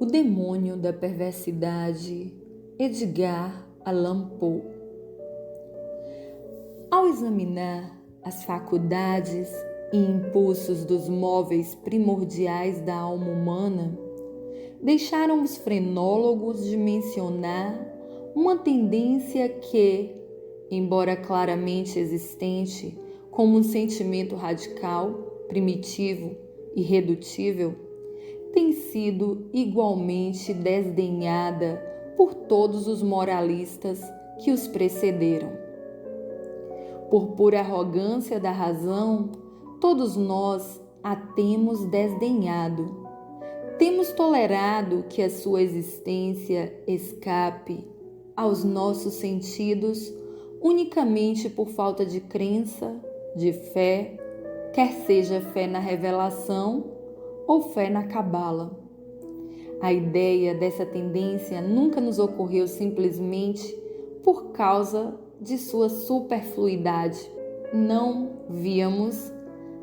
O demônio da perversidade, Edgar Allan Poe. Ao examinar as faculdades e impulsos dos móveis primordiais da alma humana, deixaram os frenólogos de mencionar uma tendência que, embora claramente existente como um sentimento radical, primitivo e irredutível, tem sido igualmente desdenhada por todos os moralistas que os precederam. Por pura arrogância da razão, todos nós a temos desdenhado. Temos tolerado que a sua existência escape aos nossos sentidos unicamente por falta de crença, de fé, quer seja fé na revelação ou fé na cabala. A ideia dessa tendência nunca nos ocorreu simplesmente por causa de sua superfluidade. Não víamos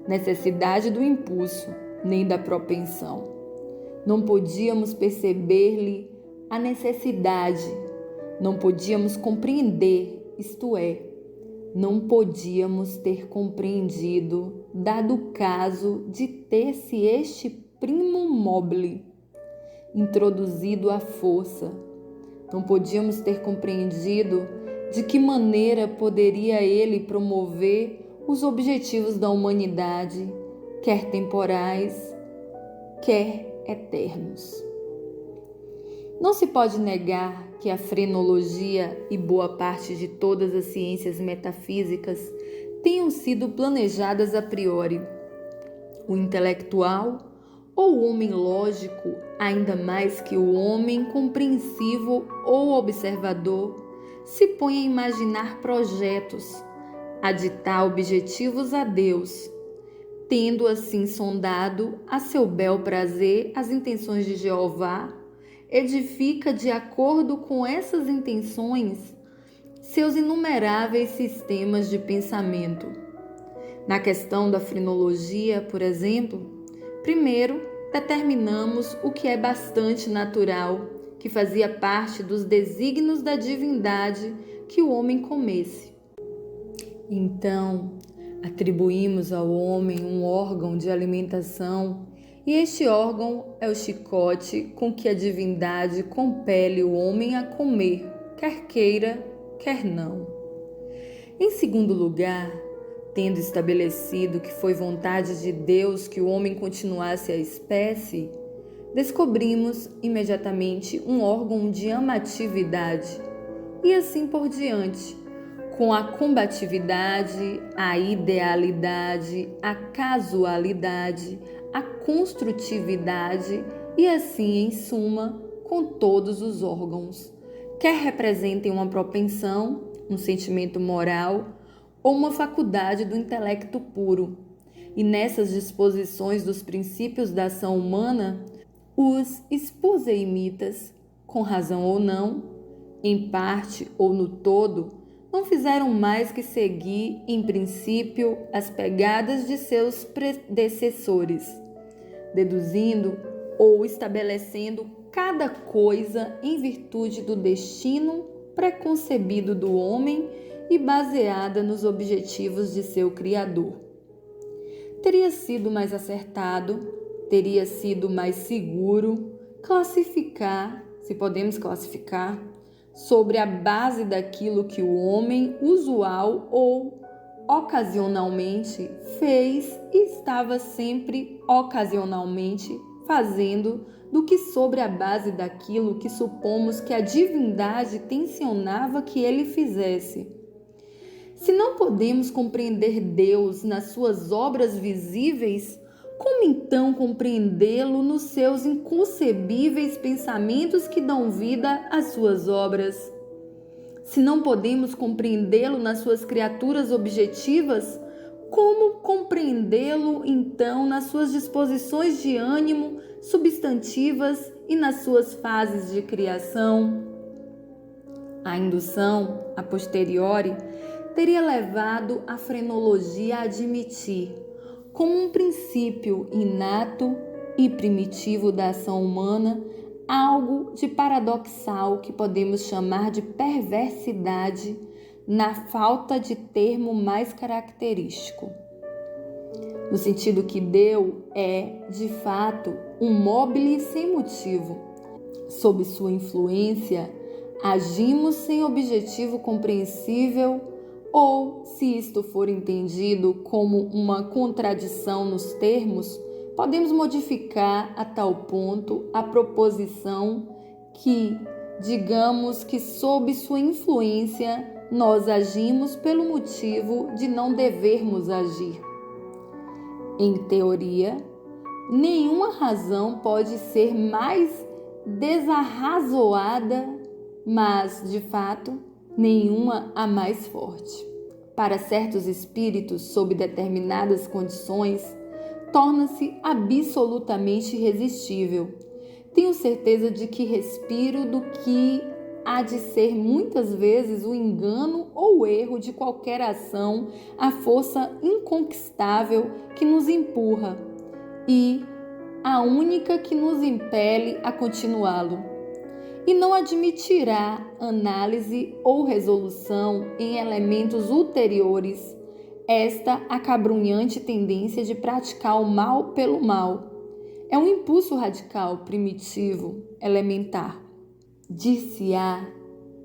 necessidade do impulso, nem da propensão. Não podíamos perceber-lhe a necessidade, não podíamos compreender, isto é, não podíamos ter compreendido, dado o caso de ter-se este primum mobile introduzido à força. Não podíamos ter compreendido de que maneira poderia ele promover os objetivos da humanidade, quer temporais, quer eternos. Não se pode negar que a frenologia e boa parte de todas as ciências metafísicas tenham sido planejadas a priori. O intelectual ou o homem lógico, ainda mais que o homem compreensivo ou observador, se põe a imaginar projetos, a ditar objetivos a Deus, tendo assim sondado a seu bel prazer as intenções de Jeová, edifica de acordo com essas intenções seus inumeráveis sistemas de pensamento. Na questão da frenologia, por exemplo, primeiro determinamos o que é bastante natural, que fazia parte dos desígnios da divindade que o homem comesse. Então, atribuímos ao homem um órgão de alimentação, e este órgão é o chicote com que a divindade compele o homem a comer, quer queira, quer não. Em segundo lugar, tendo estabelecido que foi vontade de Deus que o homem continuasse a espécie, descobrimos imediatamente um órgão de amatividade, e assim por diante, com a combatividade, a idealidade, a casualidade, a construtividade e assim, em suma, com todos os órgãos, quer representem uma propensão, um sentimento moral ou uma faculdade do intelecto puro. E nessas disposições dos princípios da ação humana, os espuseimitas, com razão ou não, em parte ou no todo, não fizeram mais que seguir, em princípio, as pegadas de seus predecessores, deduzindo ou estabelecendo cada coisa em virtude do destino preconcebido do homem e baseada nos objetivos de seu Criador. Teria sido mais acertado, teria sido mais seguro classificar, se podemos classificar, sobre a base daquilo que o homem usual ou ocasionalmente fez e estava sempre ocasionalmente fazendo, do que sobre a base daquilo que supomos que a divindade tensionava que ele fizesse. Se não podemos compreender Deus nas suas obras visíveis, como então compreendê-lo nos seus inconcebíveis pensamentos que dão vida às suas obras? Se não podemos compreendê-lo nas suas criaturas objetivas, como compreendê-lo então nas suas disposições de ânimo substantivas e nas suas fases de criação? A indução, a posteriori, teria levado a frenologia a admitir, como um princípio inato e primitivo da ação humana, algo de paradoxal que podemos chamar de perversidade na falta de termo mais característico. No sentido que deu é, de fato, um mobile sem motivo. Sob sua influência, agimos sem objetivo compreensível ou, se isto for entendido como uma contradição nos termos, podemos modificar a tal ponto a proposição que, digamos que sob sua influência, nós agimos pelo motivo de não devermos agir. Em teoria, nenhuma razão pode ser mais desarrazoada, mas, de fato, nenhuma a mais forte. Para certos espíritos, sob determinadas condições, torna-se absolutamente irresistível. Tenho certeza de que respiro do que há de ser muitas vezes o engano ou o erro de qualquer ação, a força inconquistável que nos empurra e a única que nos impele a continuá-lo. E não admitirá análise ou resolução em elementos ulteriores esta acabrunhante tendência de praticar o mal pelo mal. É um impulso radical, primitivo, elementar. Dir-se-á,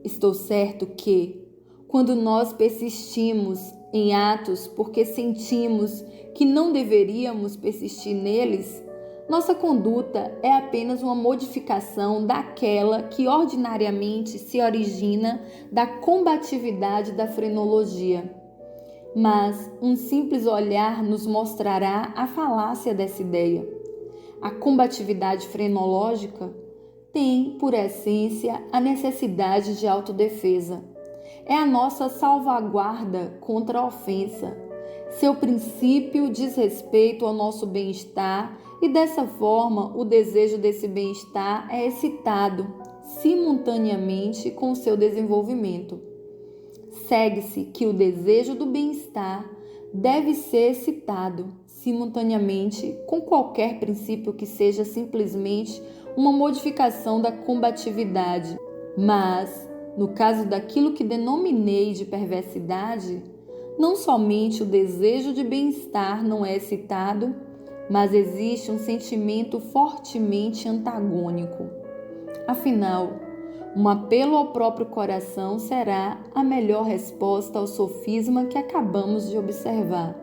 estou certo que, quando nós persistimos em atos porque sentimos que não deveríamos persistir neles, nossa conduta é apenas uma modificação daquela que ordinariamente se origina da combatividade da frenologia. Mas um simples olhar nos mostrará a falácia dessa ideia. A combatividade frenológica tem, por essência, a necessidade de autodefesa. É a nossa salvaguarda contra a ofensa. Seu princípio diz respeito ao nosso bem-estar e, dessa forma, o desejo desse bem-estar é excitado simultaneamente com o seu desenvolvimento. Segue-se que o desejo do bem-estar deve ser excitado simultaneamente com qualquer princípio que seja simplesmente uma modificação da combatividade. Mas, no caso daquilo que denominei de perversidade, não somente o desejo de bem-estar não é excitado, mas existe um sentimento fortemente antagônico. Afinal, um apelo ao próprio coração será a melhor resposta ao sofisma que acabamos de observar.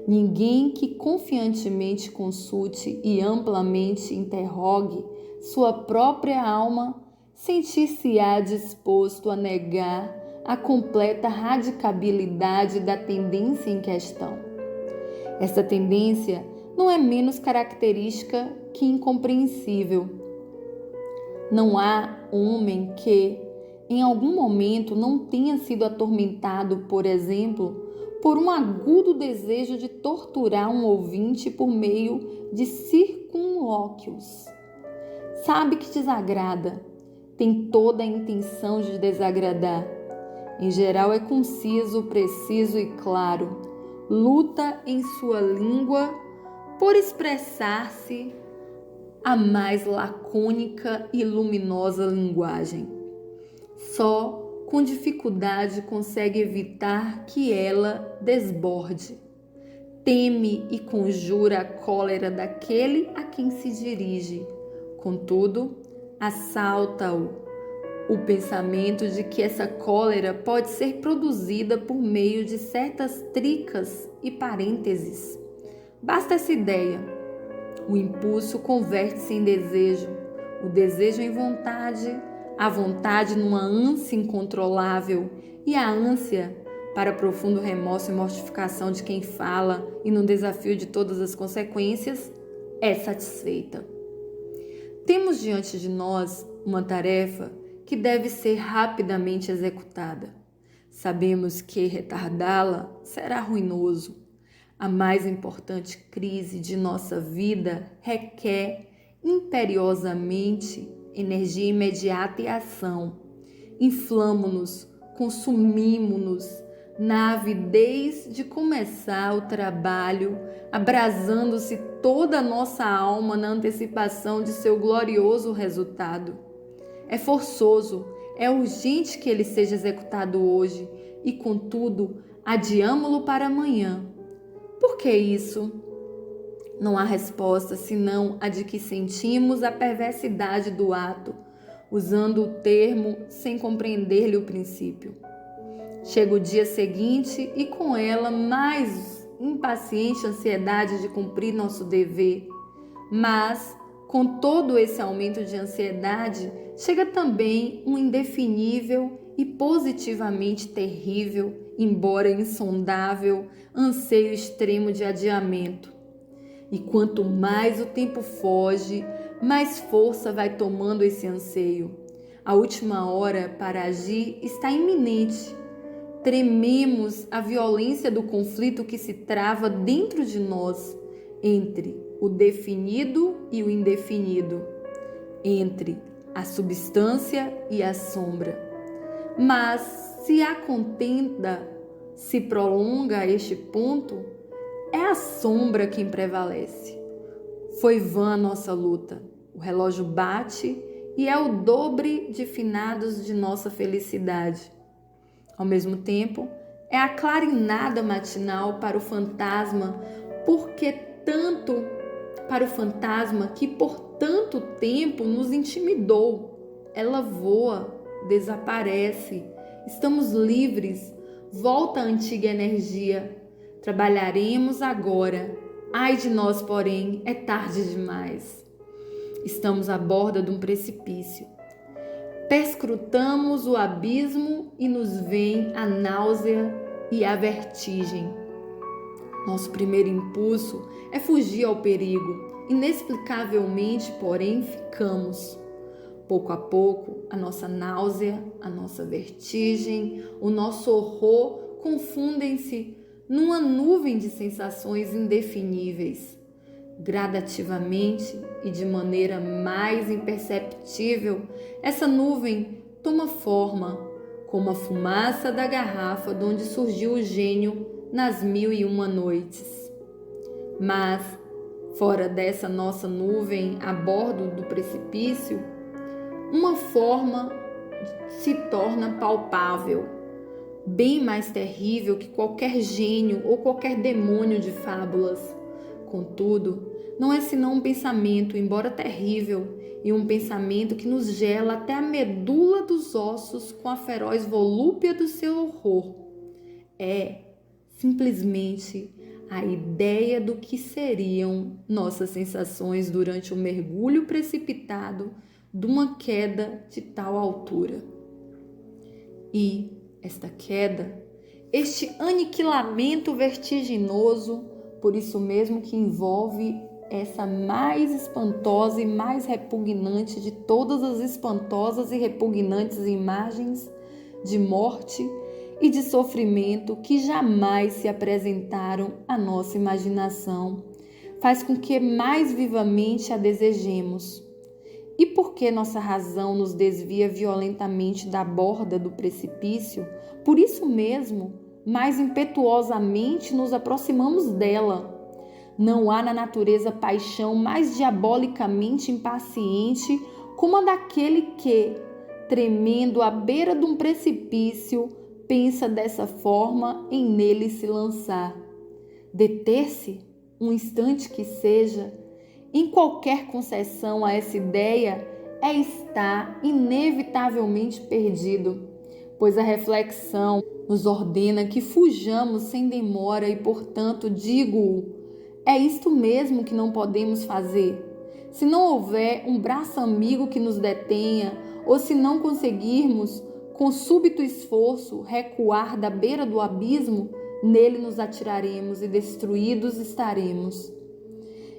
Ninguém que confiantemente consulte e amplamente interrogue sua própria alma sentir-se-á disposto a negar a completa radicabilidade da tendência em questão. Esta tendência não é menos característica que incompreensível. Não há homem que, em algum momento, não tenha sido atormentado, por exemplo, por um agudo desejo de torturar um ouvinte por meio de circunlóquios. Sabe que desagrada, tem toda a intenção de desagradar. Em geral é conciso, preciso e claro. Luta em sua língua por expressar-se a mais lacônica e luminosa linguagem. Só com dificuldade consegue evitar que ela desborde. Teme e conjura a cólera daquele a quem se dirige. Contudo, assalta-o o pensamento de que essa cólera pode ser produzida por meio de certas tricas e parênteses. Basta essa ideia. O impulso converte-se em desejo, o desejo em vontade, a vontade numa ânsia incontrolável e a ânsia, para profundo remorso e mortificação de quem fala e no desafio de todas as consequências, é satisfeita. Temos diante de nós uma tarefa que deve ser rapidamente executada. Sabemos que retardá-la será ruinoso. A mais importante crise de nossa vida requer imperiosamente energia imediata e ação. Inflamo-nos, consumimo-nos na avidez de começar o trabalho, abrasando-se toda a nossa alma na antecipação de seu glorioso resultado. É forçoso, é urgente que ele seja executado hoje e, contudo, adiamo-lo para amanhã. Por que isso? Não há resposta senão a de que sentimos a perversidade do ato, usando o termo sem compreender-lhe o princípio. Chega o dia seguinte e com ela mais impaciente ansiedade de cumprir nosso dever. Mas, com todo esse aumento de ansiedade, chega também um indefinível e positivamente terrível, embora insondável, anseio extremo de adiamento. E quanto mais o tempo foge, mais força vai tomando esse anseio. A última hora para agir está iminente. Trememos a violência do conflito que se trava dentro de nós, entre o definido e o indefinido, entre a substância e a sombra. Mas se a contenda se prolonga a este ponto, é a sombra quem prevalece. Foi vã nossa luta. O relógio bate e é o dobre de finados de nossa felicidade. Ao mesmo tempo, é a clarinada matinal para o fantasma, que por tanto tempo nos intimidou. Ela voa, desaparece, estamos livres, volta a antiga energia. Trabalharemos agora. Ai de nós, porém, é tarde demais. Estamos à borda de um precipício. Perscrutamos o abismo e nos vem a náusea e a vertigem. Nosso primeiro impulso é fugir ao perigo. Inexplicavelmente, porém, ficamos. Pouco a pouco, a nossa náusea, a nossa vertigem, o nosso horror confundem-se numa nuvem de sensações indefiníveis. Gradativamente e de maneira mais imperceptível, essa nuvem toma forma, como a fumaça da garrafa de onde surgiu o gênio nas 1001 noites. Mas, fora dessa nossa nuvem, a bordo do precipício, uma forma se torna palpável, bem mais terrível que qualquer gênio ou qualquer demônio de fábulas. Contudo, não é senão um pensamento, embora terrível, e um pensamento que nos gela até a medula dos ossos com a feroz volúpia do seu horror. É, simplesmente, a ideia do que seriam nossas sensações durante o mergulho precipitado de uma queda de tal altura. E esta queda, este aniquilamento vertiginoso, por isso mesmo que envolve essa mais espantosa e mais repugnante de todas as espantosas e repugnantes imagens de morte e de sofrimento que jamais se apresentaram à nossa imaginação, faz com que mais vivamente a desejemos. E porque nossa razão nos desvia violentamente da borda do precipício, por isso mesmo, mais impetuosamente nos aproximamos dela. Não há na natureza paixão mais diabolicamente impaciente como a daquele que, tremendo à beira de um precipício, pensa dessa forma em nele se lançar. Deter-se, um instante que seja, em qualquer concessão a essa ideia, é estar inevitavelmente perdido, pois a reflexão nos ordena que fujamos sem demora e, portanto, digo-o, é isto mesmo que não podemos fazer. Se não houver um braço amigo que nos detenha, ou se não conseguirmos, com súbito esforço, recuar da beira do abismo, nele nos atiraremos e destruídos estaremos.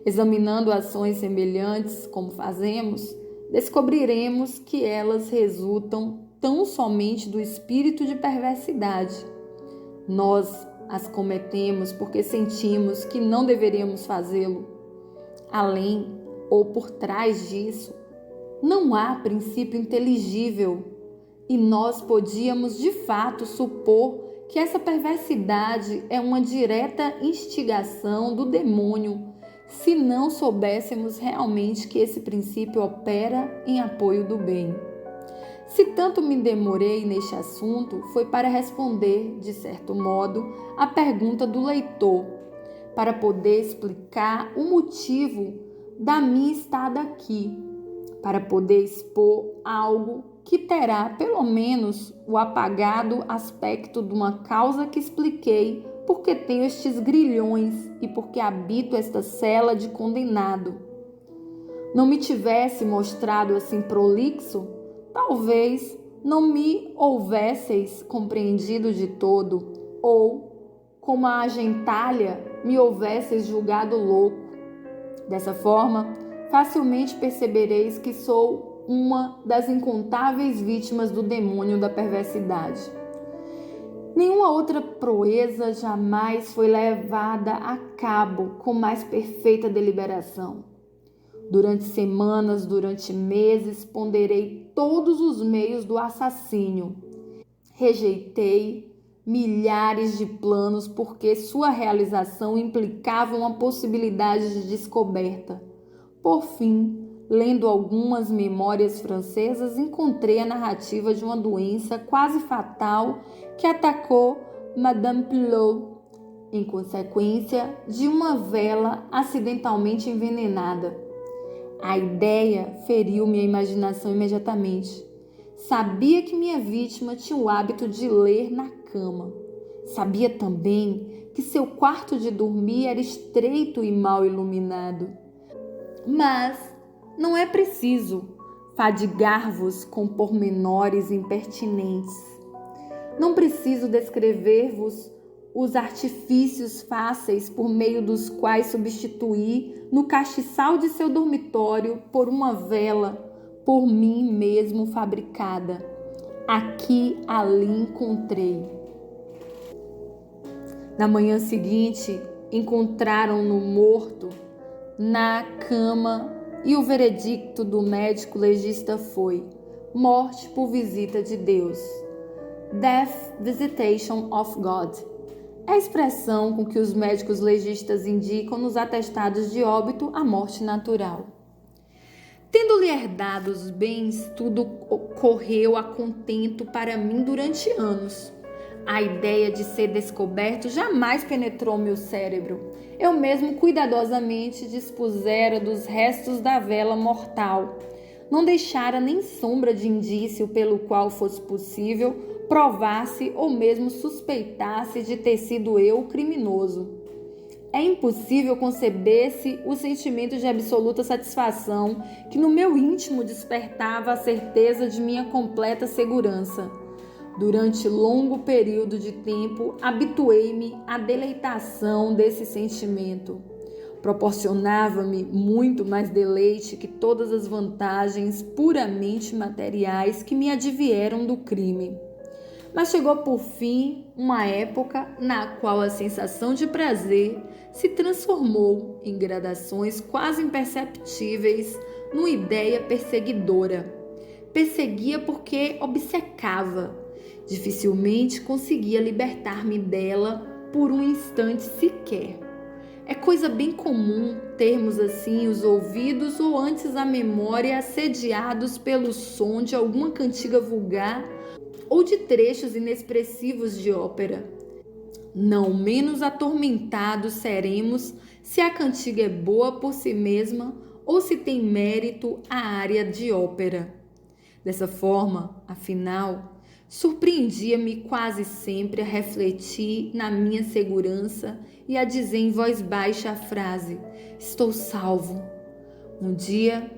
Examinando ações semelhantes, como fazemos, descobriremos que elas resultam tão somente do espírito de perversidade. Nós as cometemos porque sentimos que não deveríamos fazê-lo. Além ou por trás disso, não há princípio inteligível, e nós podíamos de fato supor que essa perversidade é uma direta instigação do demônio, se não soubéssemos realmente que esse princípio opera em apoio do bem. Se tanto me demorei neste assunto, foi para responder, de certo modo, a pergunta do leitor, para poder explicar o motivo da minha estada aqui, para poder expor algo que terá, pelo menos, o apagado aspecto de uma causa que expliquei porque tenho estes grilhões e porque habito esta cela de condenado. Não me tivesse mostrado assim prolixo, talvez não me houvesseis compreendido de todo, ou, como a gentalha, me houvesseis julgado louco. Dessa forma, facilmente percebereis que sou uma das incontáveis vítimas do demônio da perversidade. Nenhuma outra proeza jamais foi levada a cabo com mais perfeita deliberação. Durante semanas, durante meses, ponderei todos os meios do assassínio. Rejeitei milhares de planos porque sua realização implicava uma possibilidade de descoberta. Por fim, lendo algumas memórias francesas, encontrei a narrativa de uma doença quase fatal que atacou Madame Pilot, em consequência de uma vela acidentalmente envenenada. A ideia feriu minha imaginação imediatamente. Sabia que minha vítima tinha o hábito de ler na cama. Sabia também que seu quarto de dormir era estreito e mal iluminado. Mas não é preciso fadigar-vos com pormenores impertinentes. Não preciso descrever-vos os artifícios fáceis por meio dos quais substituí no castiçal de seu dormitório por uma vela por mim mesmo fabricada. Aqui, ali encontrei. Na manhã seguinte, encontraram-no morto na cama e o veredicto do médico legista foi: morte por visita de Deus. Death Visitation of God. É a expressão com que os médicos legistas indicam nos atestados de óbito a morte natural. Tendo-lhe herdado os bens, tudo correu a contento para mim durante anos. A ideia de ser descoberto jamais penetrou meu cérebro. Eu mesmo cuidadosamente dispusera dos restos da vela mortal. Não deixara nem sombra de indício pelo qual fosse possível provar-se ou mesmo suspeitasse de ter sido eu o criminoso. É impossível conceber-se o sentimento de absoluta satisfação que no meu íntimo despertava a certeza de minha completa segurança. Durante longo período de tempo, habituei-me à deleitação desse sentimento. Proporcionava-me muito mais deleite que todas as vantagens puramente materiais que me advieram do crime. Mas chegou por fim uma época na qual a sensação de prazer se transformou em gradações quase imperceptíveis numa ideia perseguidora. Perseguia porque obcecava. Dificilmente conseguia libertar-me dela por um instante sequer. É coisa bem comum termos assim os ouvidos ou antes a memória assediados pelo som de alguma cantiga vulgar ou de trechos inexpressivos de ópera. Não menos atormentados seremos se a cantiga é boa por si mesma ou se tem mérito a área de ópera. Dessa forma, afinal, surpreendia-me quase sempre a refletir na minha segurança e a dizer em voz baixa a frase: estou salvo. Um dia,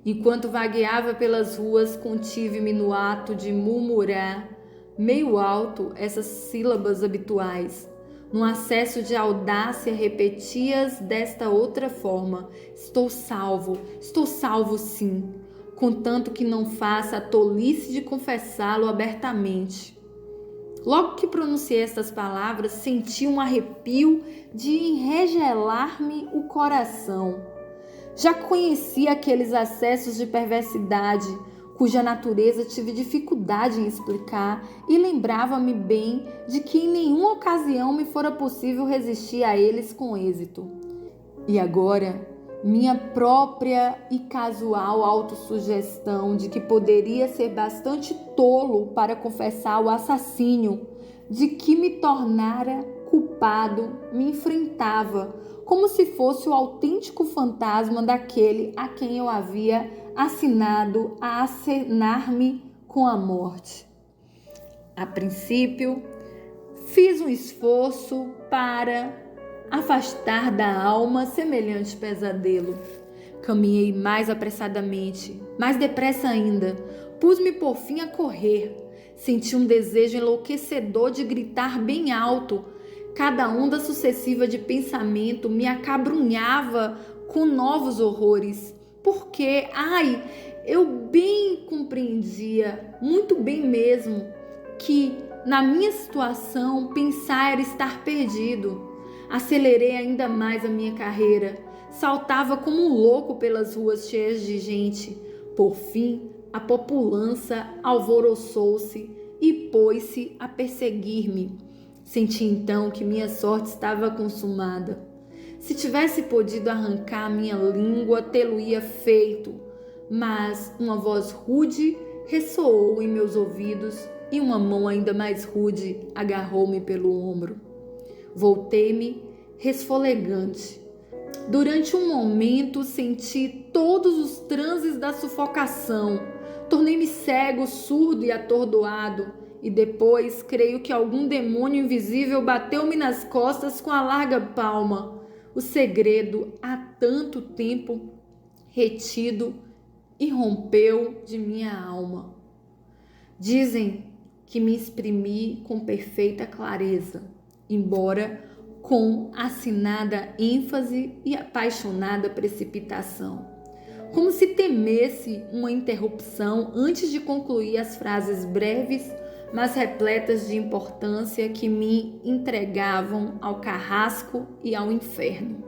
enquanto vagueava pelas ruas, contive-me no ato de murmurar, meio alto, essas sílabas habituais. Num acesso de audácia, repeti-as desta outra forma: estou salvo sim, contanto que não faça a tolice de confessá-lo abertamente. Logo que pronunciei estas palavras, senti um arrepio de enregelar-me o coração. Já conhecia aqueles acessos de perversidade, cuja natureza tive dificuldade em explicar, e lembrava-me bem de que em nenhuma ocasião me fora possível resistir a eles com êxito. E agora, minha própria e casual autossugestão de que poderia ser bastante tolo para confessar o assassínio de que me tornara culpado me enfrentava, como se fosse o autêntico fantasma daquele a quem eu havia assinado a acenar-me com a morte. A princípio, fiz um esforço para afastar da alma semelhante pesadelo. Caminhei mais apressadamente, mais depressa ainda. Pus-me por fim a correr. Senti um desejo enlouquecedor de gritar bem alto. Cada onda sucessiva de pensamento me acabrunhava com novos horrores. Porque, eu bem compreendia, muito bem mesmo, que na minha situação pensar era estar perdido. Acelerei ainda mais a minha carreira. Saltava como um louco pelas ruas cheias de gente. Por fim, a populaça alvoroçou-se e pôs-se a perseguir-me. Senti então que minha sorte estava consumada. Se tivesse podido arrancar minha língua, tê-lo-ia feito, mas uma voz rude ressoou em meus ouvidos e uma mão ainda mais rude agarrou-me pelo ombro. Voltei-me resfolegante. Durante um momento senti todos os transes da sufocação. Tornei-me cego, surdo e atordoado. E depois creio que algum demônio invisível bateu-me nas costas com a larga palma. O segredo, há tanto tempo retido, irrompeu de minha alma. Dizem que me exprimi com perfeita clareza, embora com assinada ênfase e apaixonada precipitação, como se temesse uma interrupção antes de concluir as frases breves, mas repletas de importância que me entregavam ao carrasco e ao inferno.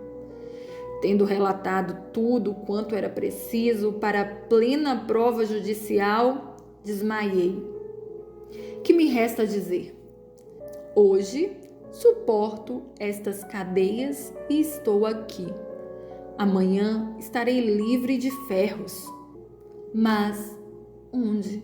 Tendo relatado tudo quanto era preciso para a plena prova judicial, desmaiei. Que me resta dizer? Hoje suporto estas cadeias e estou aqui. Amanhã estarei livre de ferros. Mas onde?